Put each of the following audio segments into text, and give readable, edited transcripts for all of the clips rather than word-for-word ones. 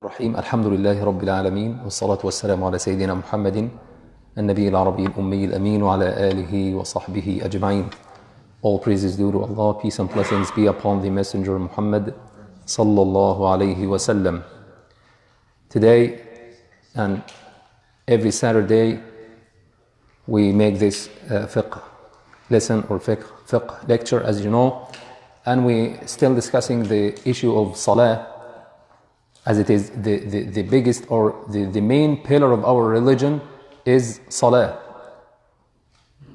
الرحيم الحمد لله رب العالمين والصلاة والسلام على سيدنا محمد النبي العربي الأمي الأمين وعلى آله وصحبه أجمعين. All praises due to Allah, peace and blessings be upon the Messenger Muhammad sallallahu alayhi wa sallam. Today and every Saturday we make this fiqh lesson or fiqh lecture, as you know, and we still discussing the issue of salah, as it is the biggest or the main pillar of our religion is salah.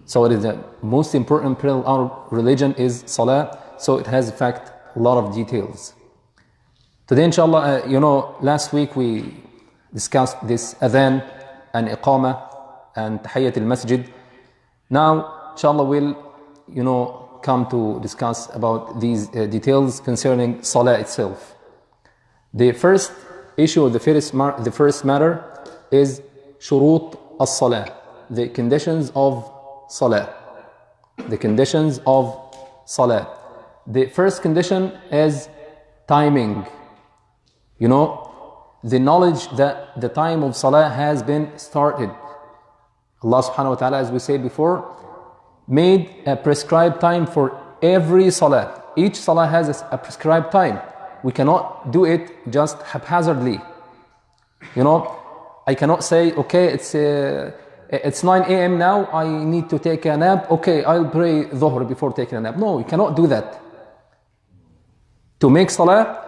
So it is the most important pillar of our religion is salah. So it has in fact a lot of details. Today inshallah, last week we discussed this adhan and iqamah and tahiyyat al-masjid. Now inshallah we'll come to discuss about these details concerning salah itself. The first issue, the first matter is shurut as-salah, the conditions of salah. The conditions of salah. The first condition is timing. The knowledge that the time of salah has been started. Allah subhanahu wa ta'ala, as we said before, made a prescribed time for every salah. Each salah has a prescribed time. We cannot do it just haphazardly. I cannot say, okay, it's 9 a.m. now, I need to take a nap. Okay, I'll pray dhuhr before taking a nap. No, you cannot do that. To make salah,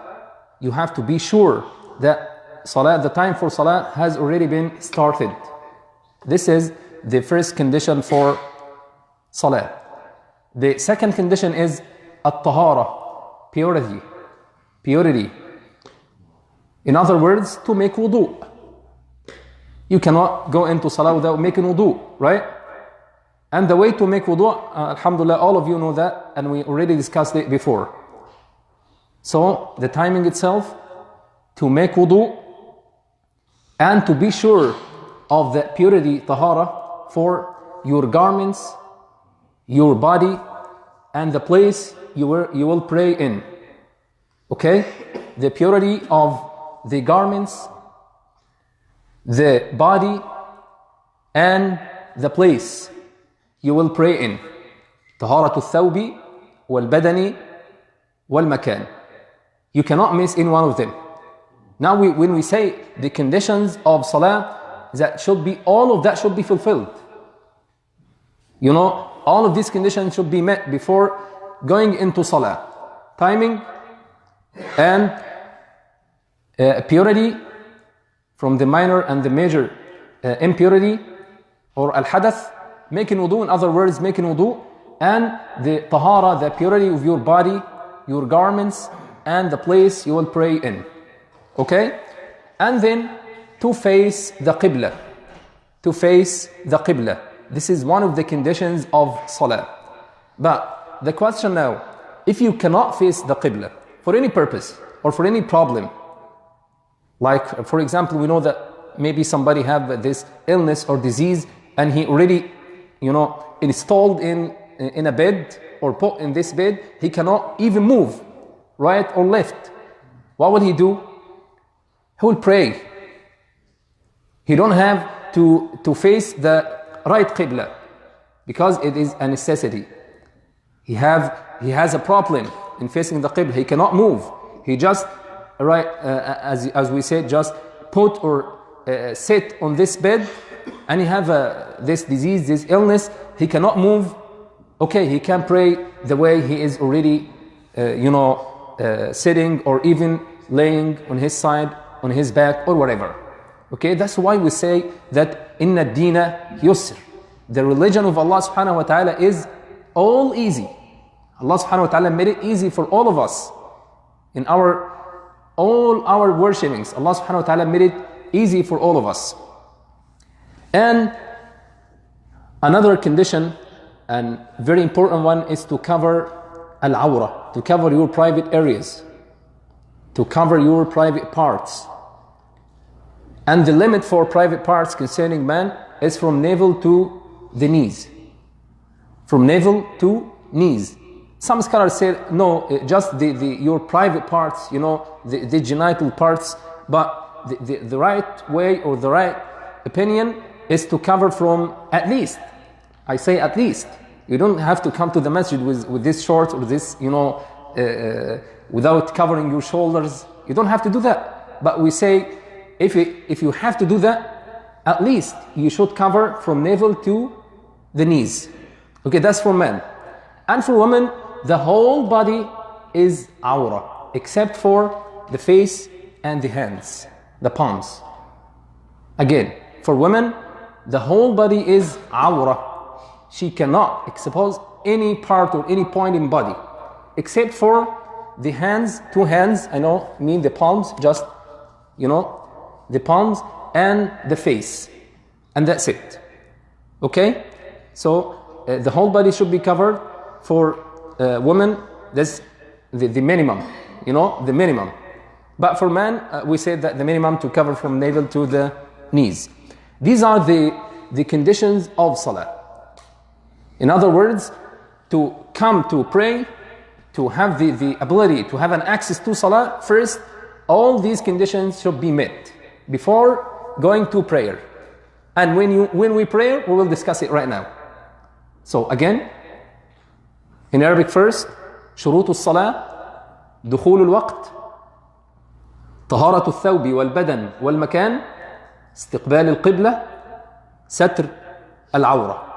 you have to be sure that salah, the time for salah has already been started. This is the first condition for salah. The second condition is at-tahara, purity. Purity. In other words, to make wudu. You cannot go into salah without making wudu, right? And the way to make wudu, alhamdulillah, all of you know that, and we already discussed it before. So, the timing itself, to make wudu, and to be sure of the purity, tahara, for your garments, your body, and the place you will pray in. Okay? The purity of the garments, the body, and the place you will pray in. طهارة الثوب والبدن والمكان. You cannot miss in one of them. Now when we say the conditions of salah, all of that should be fulfilled. All of these conditions should be met before going into salah. Timing, and purity from the minor and the major impurity or al-hadath, making wudu, in other words, making wudu, and the tahara, the purity of your body, your garments, and the place you will pray in. Okay? And then to face the qibla. To face the qibla. This is one of the conditions of salah. But the question now, if you cannot face the qibla, for any purpose or for any problem, like for example, we know that maybe somebody have this illness or disease and he already, installed in a bed or put in this bed, he cannot even move right or left. What will he do? He will pray. He don't have to face the right qibla because it is a necessity. He has a problem in facing the qibla. He cannot move. He just, as we said, just put or sit on this bed, and he have this disease, this illness. He cannot move. Okay, he can pray the way he is already, sitting or even laying on his side, on his back or whatever. Okay, that's why we say that inna ad-deena yusr. The religion of Allah subhanahu wa ta'ala is all easy. Allah subhanahu wa ta'ala made it easy for all of us. In all our worshipings, Allah subhanahu wa ta'ala made it easy for all of us. And another condition, and very important one, is to cover al-awrah, to cover your private areas, to cover your private parts. And the limit for private parts concerning man is from navel to the knees. From navel to knees. Some scholars say no, just your private parts, the genital parts, but the right way or the right opinion is to cover from at least. I say at least. You don't have to come to the masjid with this short or this, without covering your shoulders. You don't have to do that. But we say, if you have to do that, at least you should cover from navel to the knees. Okay, that's for men. And for women, the whole body is awra, except for the face and the hands, the palms. Again, for women, the whole body is awra. She cannot expose any part or any point in body, except for the hands, two hands, the palms, just, the palms and the face. And that's it. Okay? So, the whole body should be covered. For women, that's the minimum, the minimum. But for men, we said that the minimum to cover from navel to the knees. These are the conditions of salah. In other words, to come to pray, to have the ability to have an access to salah, first, all these conditions should be met before going to prayer. And when we pray, we will discuss it right now. So again, in Arabic first, شروط الصلاة دخول الوقت طهارة الثوب والبدن والمكان استقبال القبلة ستر العورة.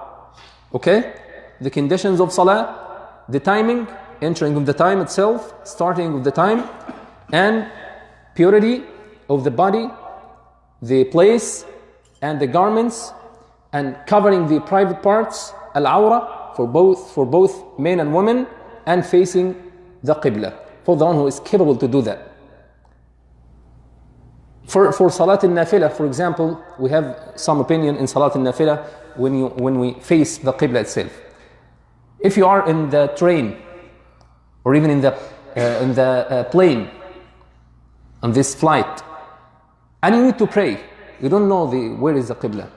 Okay? The conditions of salah, the timing, entering of the time itself, starting of the time, and purity of the body, the place, and the garments, and covering the private parts, al-awra, for both men and women, and facing the qibla, for the one who is capable to do that. For Salat al-Nafila, for example, we have some opinion in Salat al-Nafila when we face the qibla itself. If you are in the train, or even in the plane, on this flight, and you need to pray, you don't know where is the qibla.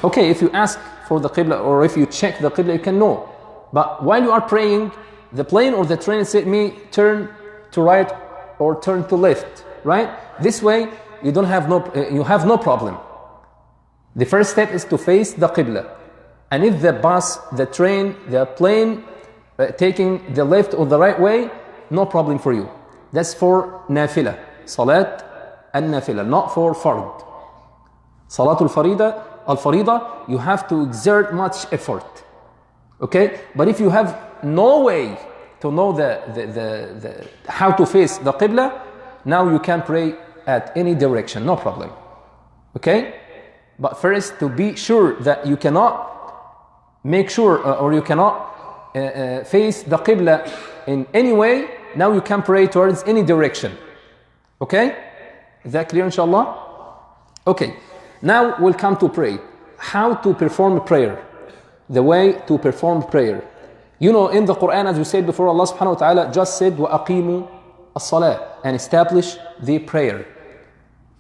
Okay, if you ask for the qibla, or if you check the qibla, you can know. But while you are praying, the plane or the train said me turn to right or turn to left, right? This way you have no problem. The first step is to face the qibla. And if the bus, the train, the plane taking the left or the right way, no problem for you. That's for nafila, salat and nafila, not for fard. Salatul farida, you have to exert much effort. Okay? But if you have no way to know how to face the qibla, now you can pray at any direction, no problem. Okay? But first, to be sure that you cannot make sure or you cannot face the qibla in any way, now you can pray towards any direction. Okay? Is that clear, inshallah? Okay. Now we'll come to pray. How to perform prayer. The way to perform prayer. In the Quran, as we said before, Allah subhanahu wa ta'ala just said, وَأَقِيمُوا الصَّلَاةِ, and establish the prayer.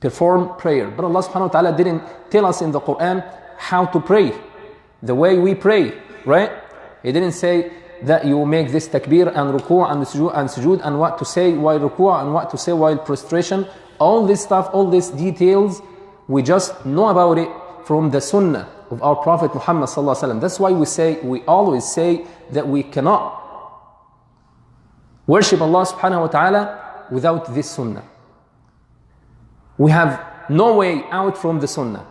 Perform prayer. But Allah subhanahu wa ta'ala didn't tell us in the Quran how to pray. The way we pray, right? He didn't say that you make this takbir and ruku' and sujood and what to say while ruku' and what to say while prostration. All this stuff, all these details, we just know about it from the sunnah of our Prophet Muhammad sallallahu alaihi wasallam. That's why we always say that we cannot worship Allah subhanahu wa ta'ala without this sunnah. We have no way out from the sunnah.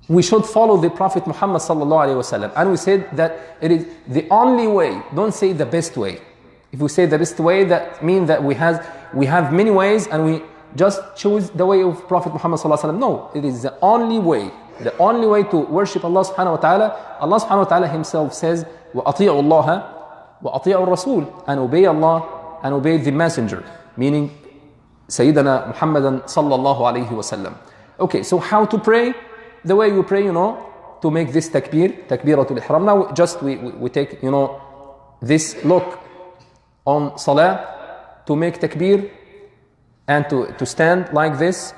We should follow the Prophet Muhammad sallallahu alaihi wasallam. And we said that it is the only way. Don't say the best way. If we say the best way, that means that we have many ways and we just choose the way of Prophet Muhammad sallallahu alaihi wasallam. No, it is the only way. The only way to worship Allah subhanahu wa ta'ala. Allah subhanahu wa ta'ala himself says, وَأَطِيعُوا اللَّهَ وَأَطِيعُوا الرَّسُولِ, and obey Allah and obey the messenger, meaning Sayyidina Muhammadan sallallahu alayhi wasallam. Okay, so how to pray? The way you pray, to make this takbiratul ihram. Now just we take, this look on salah, to make takbir and to stand like this.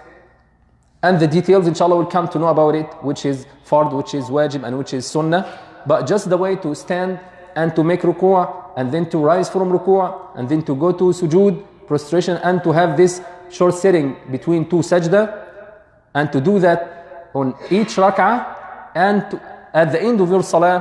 And the details, inshallah, will come to know about it, which is fard, which is wajib, and which is sunnah. But just the way to stand and to make ruku', and then to rise from ruku', and then to go to sujood, prostration and to have this short sitting between two sajda, and to do that on each rak'ah, and at the end of your salah